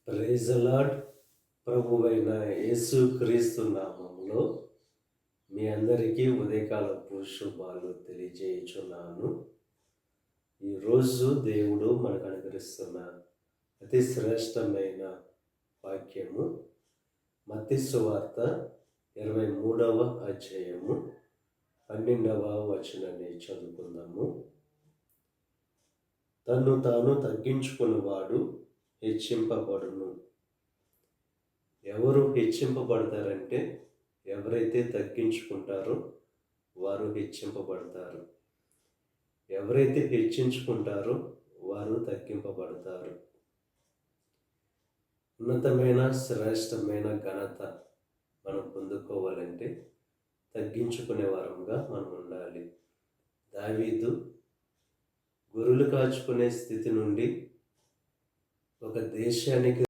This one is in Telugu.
Praise the lord. ప్రభువైన యేసు క్రీస్తు నామములో మీ అందరికీ ఉదయకాలపు శుభాలు తెలియజేయుచున్నాను. ఈరోజు దేవుడు మనకు అనుగ్రహిస్తున్న అతి శ్రేష్టమైన వాక్యము మత్తయి సువార్త 23వ అధ్యాయము 12వ వచనాన్ని చదువుకుందాము. తన్ను తాను తగ్గించుకున్నవాడు హెచ్చింపబడును. ఎవరు హెచ్చింపబడతారంటే ఎవరైతే తగ్గించుకుంటారో వారు హెచ్చింపబడతారు. ఎవరైతే హెచ్చించుకుంటారో వారు తగ్గింపబడతారు. ఉన్నతమైన శ్రేష్టమైన ఘనత మనం పొందుకోవాలంటే తగ్గించుకునే వారంగా మనం ఉండాలి. దావీదు గొర్రెలు కాచుకునే స్థితి నుండి ఒక దేశానికి